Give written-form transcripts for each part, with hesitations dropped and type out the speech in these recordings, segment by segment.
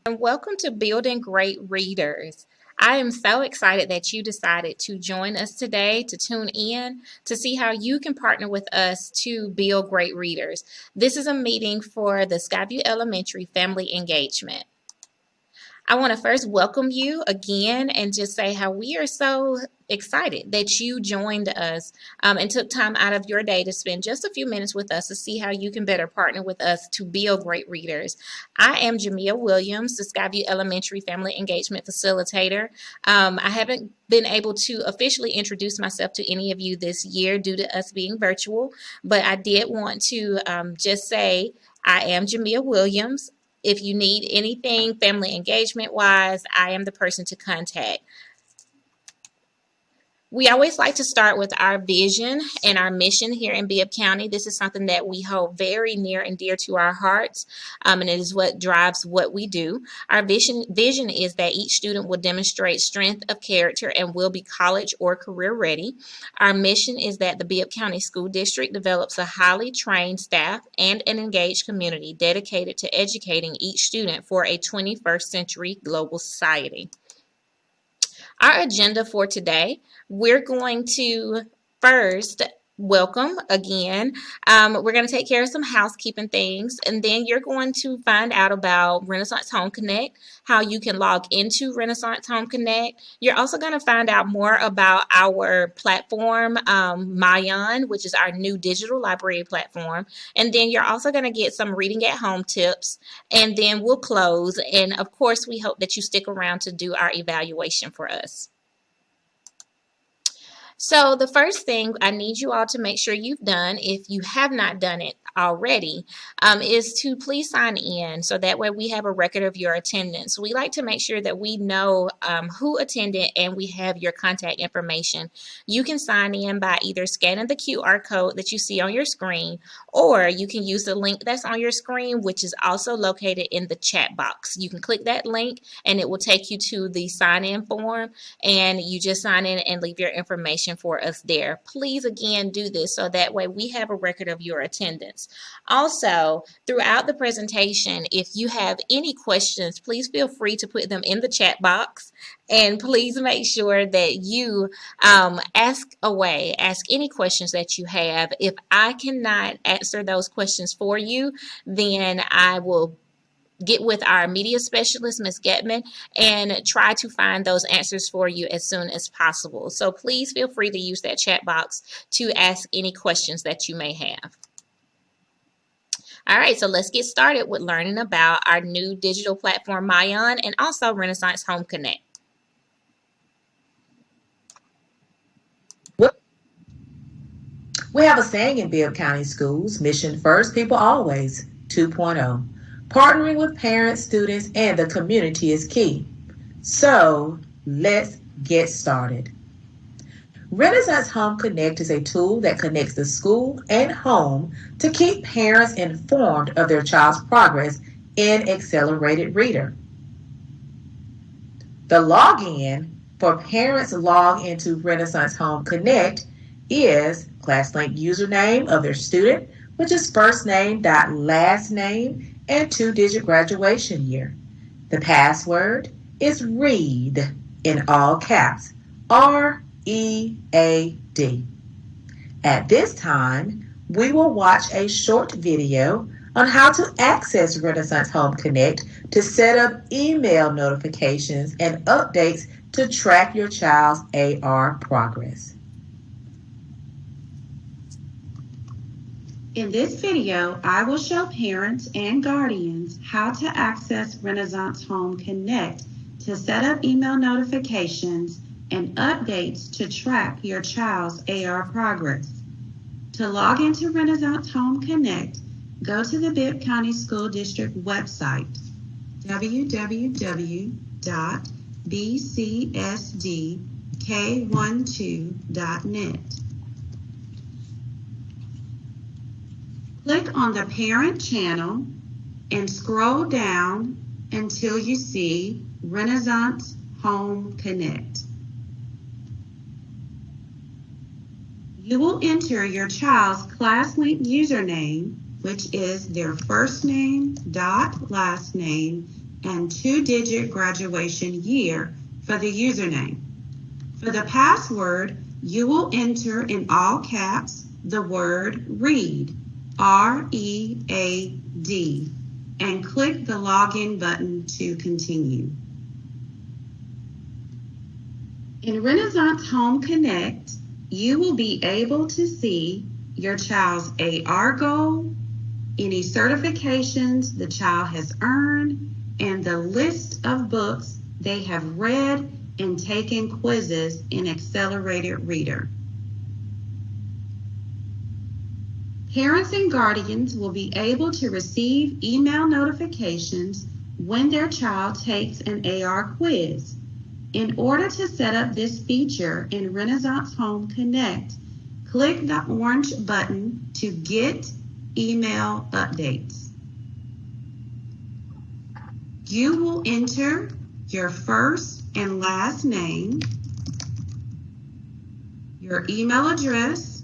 And welcome to Building Great Readers. I am so excited that you decided to join us today to tune in to see how you can partner with us to build great readers. This is a meeting for the Skyview Elementary Family Engagement. I want to first welcome you again and just say how we are so excited that you joined us and took time out of your day to spend just a few minutes with us to see how you can better partner with us to build great readers. I am Jamia Williams, the Skyview Elementary Family Engagement Facilitator. I haven't been able to officially introduce myself to any of you this year due to us being virtual, but I did want to just say I am Jamia Williams. If you need anything family engagement wise, I am the person to contact. We always like to start with our vision and our mission here in Bibb County. This is something that we hold very near and dear to our hearts, and it is what drives what we do. Our vision is that each student will demonstrate strength of character and will be college or career ready. Our mission is that the Bibb County School District develops a highly trained staff and an engaged community dedicated to educating each student for a 21st century global society. Our agenda for today, we're going to first welcome again. We're going to take care of some housekeeping things, and then you're going to find out about Renaissance Home Connect, how you can log into Renaissance Home Connect. You're also going to find out more about our platform, Mayan, which is our new digital library platform. And then you're also going to get some reading at home tips, and then we'll close. And of course, we hope that you stick around to do our evaluation for us. So the first thing I need you all to make sure you've done, if you have not done it already, is to please sign in so that way we have a record of your attendance. We like to make sure that we know who attended and we have your contact information. You can sign in by either scanning the QR code that you see on your screen, or you can use the link that's on your screen, which is also located in the chat box. You can click that link and it will take you to the sign-in form, and you just sign in and leave your information for us there. Please again do this so that way we have a record of your attendance. Also, throughout the presentation, if you have any questions, please feel free to put them in the chat box, and please make sure that you ask away. Ask any questions that you have. If I cannot answer those questions for you, then I will get with our media specialist, Ms. Getman, and try to find those answers for you as soon as possible. So please feel free to use that chat box to ask any questions that you may have. All right, so let's get started with learning about our new digital platform, Mayan, and also Renaissance Home Connect. We have a saying in Bibb County Schools, mission first, people always, 2.0. Partnering with parents, students, and the community is key. So let's get started. Renaissance Home Connect is a tool that connects the school and home to keep parents informed of their child's progress in Accelerated Reader. The login for parents log into Renaissance Home Connect is ClassLink username of their student, which is first name dot last name and 2-digit graduation year. The password is READ in all caps, READ. At this time, we will watch a short video on how to access Renaissance Home Connect to set up email notifications and updates to track your child's AR progress. In this video, I will show parents and guardians how to access Renaissance Home Connect to set up email notifications and updates to track your child's AR progress. To log into Renaissance Home Connect, go to the Bibb County School District website, www.bcsdk12.net. Click on the parent channel and scroll down until you see Renaissance Home Connect. You will enter your child's ClassLink username, which is their first name dot last name and 2-digit graduation year for the username. For the password, you will enter in all caps the word READ, R-E-A-D, and click the login button to continue. In Renaissance Home Connect, you will be able to see your child's AR goal, any certifications the child has earned, and the list of books they have read and taken quizzes in Accelerated Reader. Parents and guardians will be able to receive email notifications when their child takes an AR quiz. In order to set up this feature in Renaissance Home Connect, click the orange button to get email updates. You will enter your first and last name, your email address,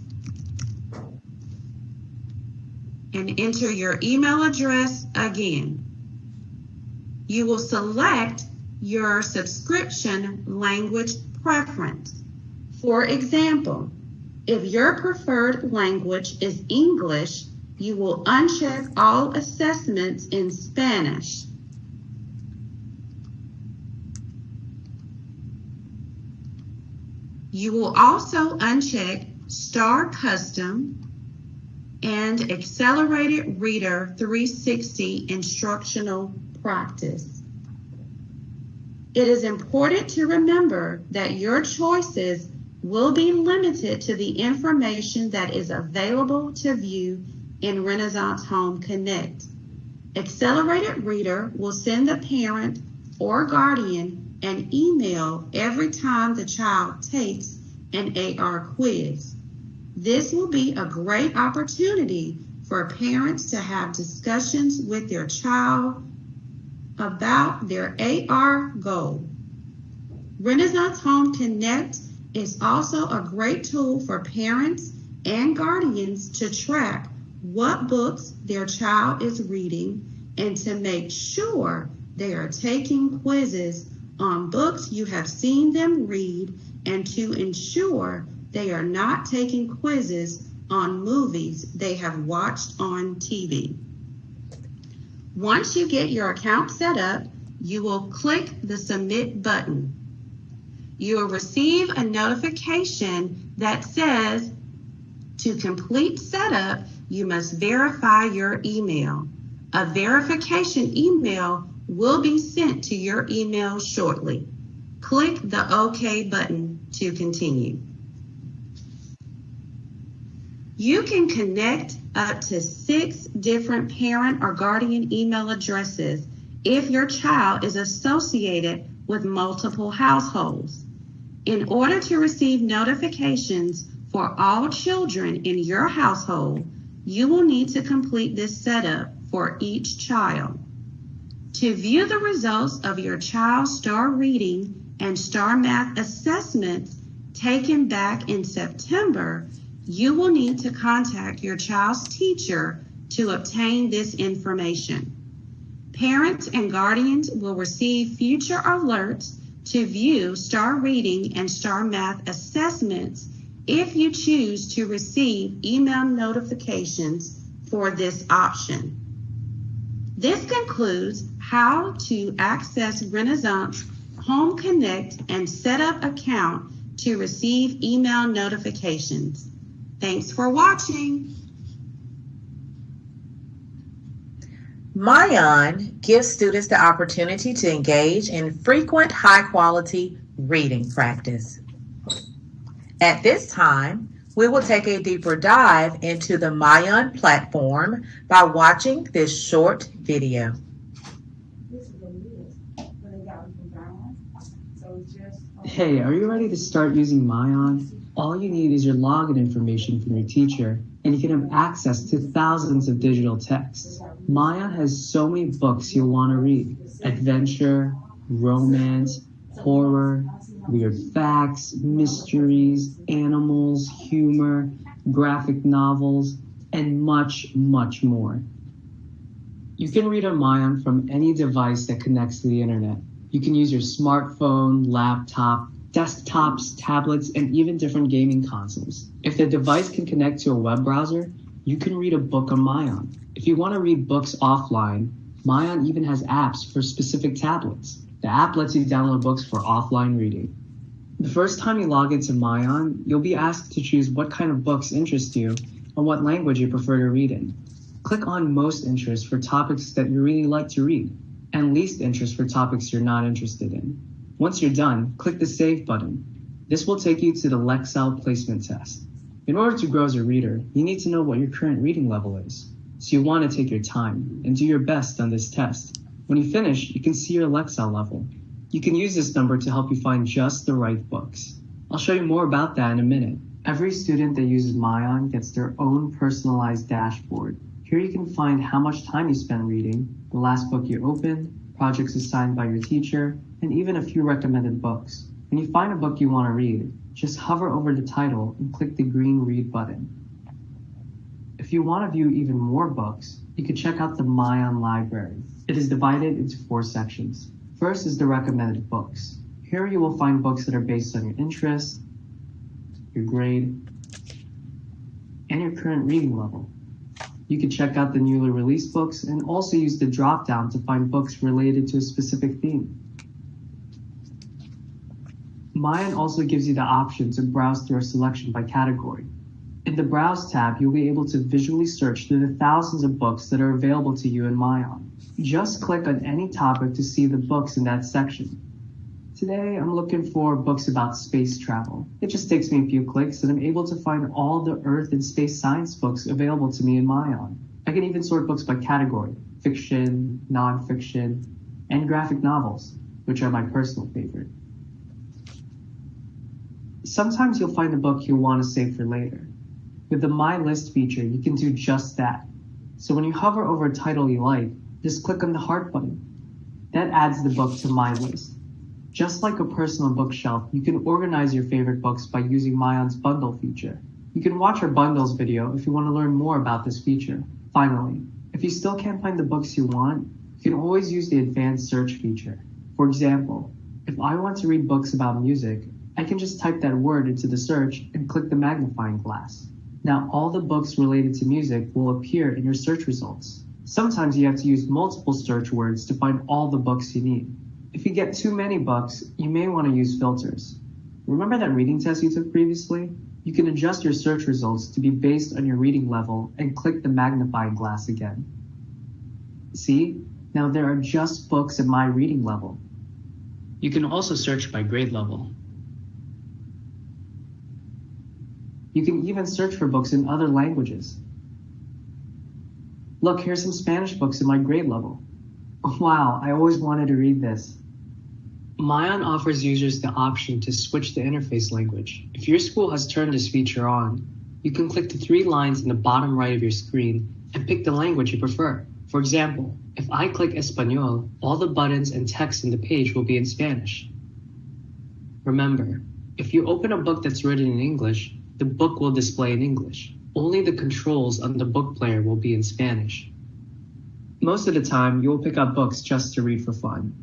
and enter your email address again. You will select your subscription language preference. For example, if your preferred language is English, you will uncheck all assessments in Spanish. You will also uncheck Star Custom and Accelerated Reader 360 Instructional Practice. It is important to remember that your choices will be limited to the information that is available to view in Renaissance Home Connect. Accelerated Reader will send the parent or guardian an email every time the child takes an AR quiz. This will be a great opportunity for parents to have discussions with their child about their AR goal. Renaissance Home Connect is also a great tool for parents and guardians to track what books their child is reading and to make sure they are taking quizzes on books you have seen them read and to ensure they are not taking quizzes on movies they have watched on TV. Once you get your account set up, you will click the Submit button. You will receive a notification that says, to complete setup, you must verify your email. A verification email will be sent to your email shortly. Click the OK button to continue. You can connect up to 6 different parent or guardian email addresses if your child is associated with multiple households. In order to receive notifications for all children in your household, you will need to complete this setup for each child. To view the results of your child's STAR reading and STAR math assessments taken back in September, you will need to contact your child's teacher to obtain this information. Parents and guardians will receive future alerts to view STAR reading and STAR math assessments if you choose to receive email notifications for this option. This concludes how to access Renaissance Home Connect and set up account to receive email notifications. Thanks for watching. Mayan gives students the opportunity to engage in frequent high-quality reading practice. At this time, we will take a deeper dive into the Mayan platform by watching this short video. Hey, are you ready to start using Mayan? All you need is your login information from your teacher, and you can have access to thousands of digital texts. Mayan has so many books you'll want to read: adventure, romance, horror, weird facts, mysteries, animals, humor, graphic novels, and much, much more. You can read on Mayan from any device that connects to the internet. You can use your smartphone, laptop, desktops, tablets, and even different gaming consoles. If the device can connect to a web browser, you can read a book on Mayan. If you want to read books offline, Mayan even has apps for specific tablets. The app lets you download books for offline reading. The first time you log into Mayan, you'll be asked to choose what kind of books interest you and what language you prefer to read in. Click on Most Interest for topics that you really like to read, and Least Interest for topics you're not interested in. Once you're done, click the Save button. This will take you to the Lexile placement test. In order to grow as a reader, you need to know what your current reading level is. So you want to take your time and do your best on this test. When you finish, you can see your Lexile level. You can use this number to help you find just the right books. I'll show you more about that in a minute. Every student that uses Mayan gets their own personalized dashboard. Here you can find how much time you spent reading, the last book you opened, projects assigned by your teacher, and even a few recommended books. When you find a book you want to read, just hover over the title and click the green Read button. If you want to view even more books, you can check out the Mayan library. It is divided into 4 sections. First is the recommended books. Here you will find books that are based on your interests, your grade, and your current reading level. You can check out the newly released books and also use the drop-down to find books related to a specific theme. Mayan also gives you the option to browse through a selection by category. In the Browse tab, you'll be able to visually search through the thousands of books that are available to you in Mayan. Just click on any topic to see the books in that section. Today, I'm looking for books about space travel. It just takes me a few clicks and I'm able to find all the Earth and space science books available to me in Mayan. I can even sort books by category: fiction, non-fiction, and graphic novels, which are my personal favorite. Sometimes you'll find a book you'll want to save for later. With the My List feature, you can do just that. So when you hover over a title you like, just click on the heart button. That adds the book to My List. Just like a personal bookshelf, you can organize your favorite books by using Mayan's bundle feature. You can watch our bundles video if you want to learn more about this feature. Finally, if you still can't find the books you want, you can always use the advanced search feature. For example, if I want to read books about music, I can just type that word into the search and click the magnifying glass. Now all the books related to music will appear in your search results. Sometimes you have to use multiple search words to find all the books you need. If you get too many books, you may want to use filters. Remember that reading test you took previously? You can adjust your search results to be based on your reading level and click the magnifying glass again. See? Now there are just books at my reading level. You can also search by grade level. You can even search for books in other languages. Look, here's some Spanish books in my grade level. Wow, I always wanted to read this. Mayan offers users the option to switch the interface language. If your school has turned this feature on, you can click the 3 lines in the bottom right of your screen and pick the language you prefer. For example, if I click Espanol, all the buttons and text in the page will be in Spanish. Remember, if you open a book that's written in English, the book will display in English. Only the controls on the book player will be in Spanish. Most of the time, you will pick up books just to read for fun.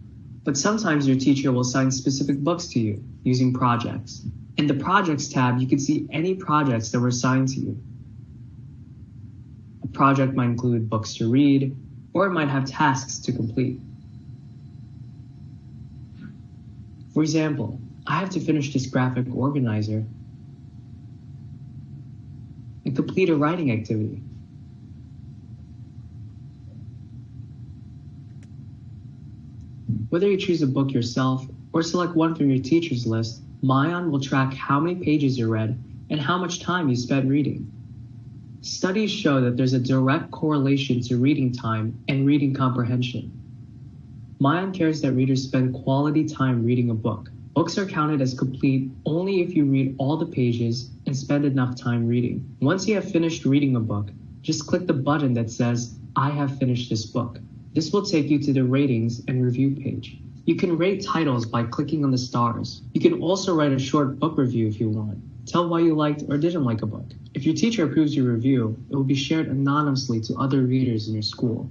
But sometimes your teacher will assign specific books to you using projects. In the Projects tab, you can see any projects that were assigned to you. A project might include books to read, or it might have tasks to complete. For example, I have to finish this graphic organizer and complete a writing activity. Whether you choose a book yourself or select one from your teacher's list, Mayan will track how many pages you read and how much time you spent reading. Studies show that there's a direct correlation to reading time and reading comprehension. Mayan cares that readers spend quality time reading a book. Books are counted as complete only if you read all the pages and spend enough time reading. Once you have finished reading a book, just click the button that says, I have finished this book. This will take you to the ratings and review page. You can rate titles by clicking on the stars. You can also write a short book review if you want. Tell why you liked or didn't like a book. If your teacher approves your review, it will be shared anonymously to other readers in your school.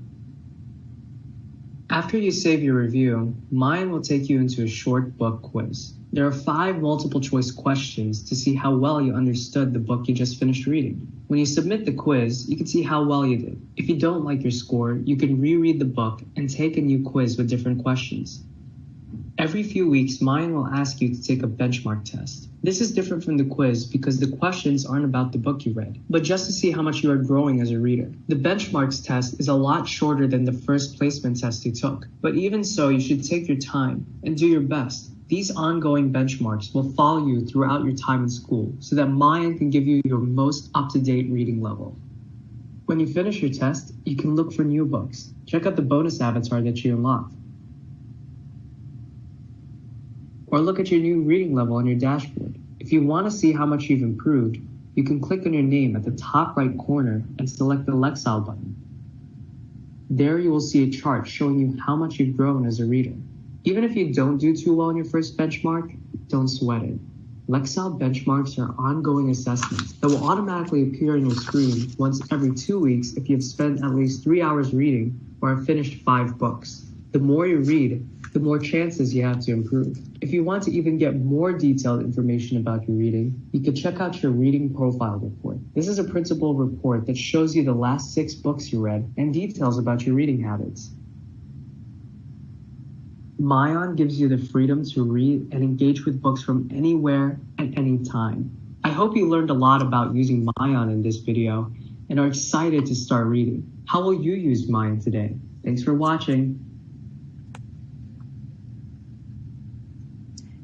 After you save your review, mine will take you into a short book quiz. There are 5 multiple choice questions to see how well you understood the book you just finished reading. When you submit the quiz, you can see how well you did. If you don't like your score, you can reread the book and take a new quiz with different questions. Every few weeks, mine will ask you to take a benchmark test. This is different from the quiz because the questions aren't about the book you read, but just to see how much you are growing as a reader. The benchmarks test is a lot shorter than the first placement test you took, but even so, you should take your time and do your best. These ongoing benchmarks will follow you throughout your time in school so that Mine can give you your most up-to-date reading level. When you finish your test, you can look for new books. Check out the bonus avatar that you unlocked. Or look at your new reading level on your dashboard. If you want to see how much you've improved, you can click on your name at the top right corner and select the Lexile button. There you will see a chart showing you how much you've grown as a reader. Even if you don't do too well on your first benchmark, don't sweat it. Lexile benchmarks are ongoing assessments that will automatically appear on your screen once every 2 weeks if you've spent at least 3 hours reading or have finished 5 books. The more you read, the more chances you have to improve. If you want to even get more detailed information about your reading, you can check out your reading profile report. This is a principal report that shows you the last 6 books you read and details about your reading habits. Myon gives you the freedom to read and engage with books from anywhere at any time. I hope you learned a lot about using Myon in this video and are excited to start reading. How will you use Myon today? Thanks for watching.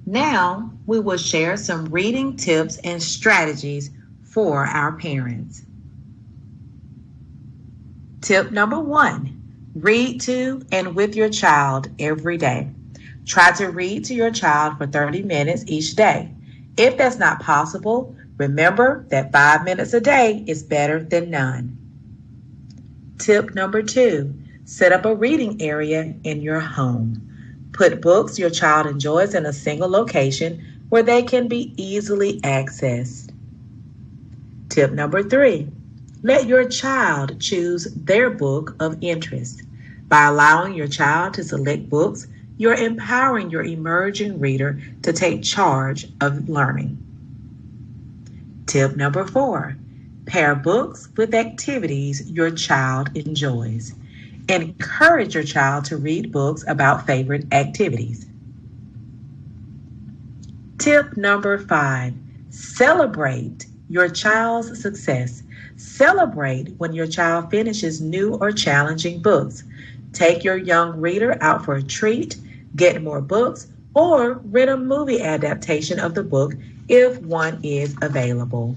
Now, we will share some reading tips and strategies for our parents. Tip number 1, read to and with your child every day. Try to read to your child for 30 minutes each day. If that's not possible, remember that 5 minutes a day is better than none. Tip number 2, set up a reading area in your home. Put books your child enjoys in a single location where they can be easily accessed. Tip number 3, let your child choose their book of interest. By allowing your child to select books, you're empowering your emerging reader to take charge of learning. Tip number 4, pair books with activities your child enjoys. Encourage your child to read books about favorite activities. Tip number 5, celebrate your child's success. Celebrate when your child finishes new or challenging books. Take your young reader out for a treat, get more books, or rent a movie adaptation of the book if one is available.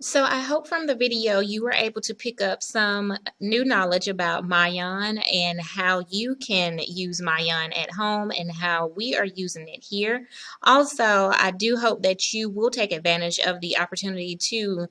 So I hope from the video you were able to pick up some new knowledge about Mayan and how you can use Mayan at home and how we are using it here. Also, I do hope that you will take advantage of the opportunity to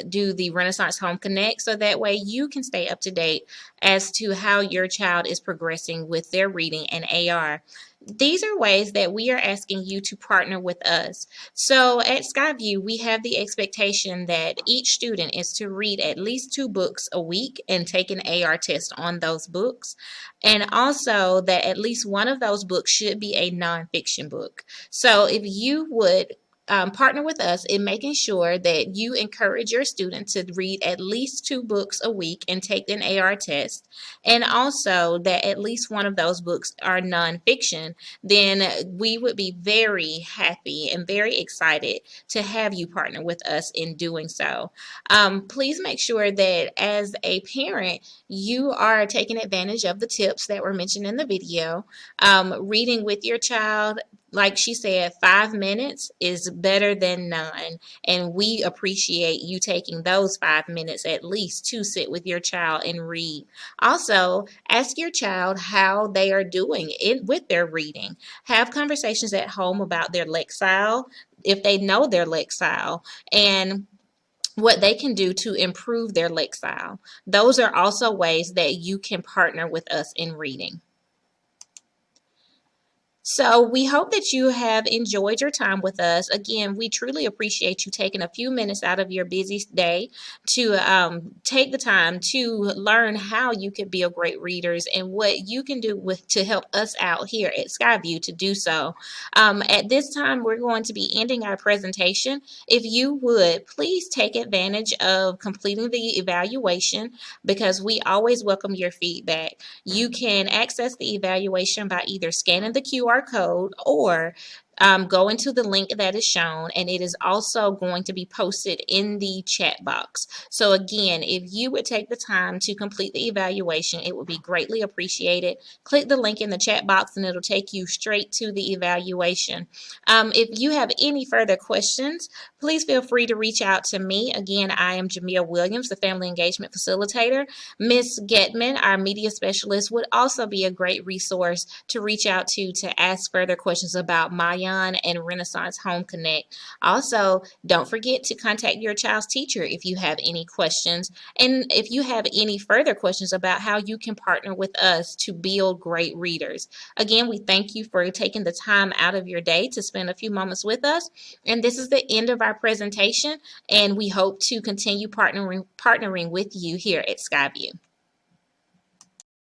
do the Renaissance Home Connect so that way you can stay up to date as to how your child is progressing with their reading and AR. These are ways that we are asking you to partner with us. So at Skyview, we have the expectation that each student is to read at least 2 books a week and take an AR test on those books. And also that at least one of those books should be a nonfiction book. So if you would partner with us in making sure that you encourage your students to read at least 2 books a week and take an AR test, and also that at least one of those books are nonfiction, then we would be very happy and very excited to have you partner with us in doing so. Please make sure that as a parent, you are taking advantage of the tips that were mentioned in the video. Reading with your child, like she said, 5 minutes is better than none. And we appreciate you taking those 5 minutes at least to sit with your child and read. Also, ask your child how they are doing with their reading. Have conversations at home about their Lexile, if they know their Lexile, and what they can do to improve their Lexile. Those are also ways that you can partner with us in reading. So we hope that you have enjoyed your time with us. Again, we truly appreciate you taking a few minutes out of your busy day to take the time to learn how you can be a great readers and what you can do with to help us out here at Skyview to do so. At this time, we're going to be ending our presentation. If you would, please take advantage of completing the evaluation because we always welcome your feedback. You can access the evaluation by either scanning the QR code or go into the link that is shown, and it is also going to be posted in the chat box. So again, if you would take the time to complete the evaluation, it would be greatly appreciated. Click the link in the chat box and it'll take you straight to the evaluation. If you have any further questions, please feel free to reach out to me. Again, I am Jamia Williams, the Family Engagement Facilitator. Miss Getman, our media specialist, would also be a great resource to reach out to ask further questions about Mayan and Renaissance Home Connect. Also, don't forget to contact your child's teacher if you have any questions. And if you have any further questions about how you can partner with us to build great readers. Again, we thank you for taking the time out of your day to spend a few moments with us. And this is the end of our presentation, and we hope to continue partnering with you here at Skyview.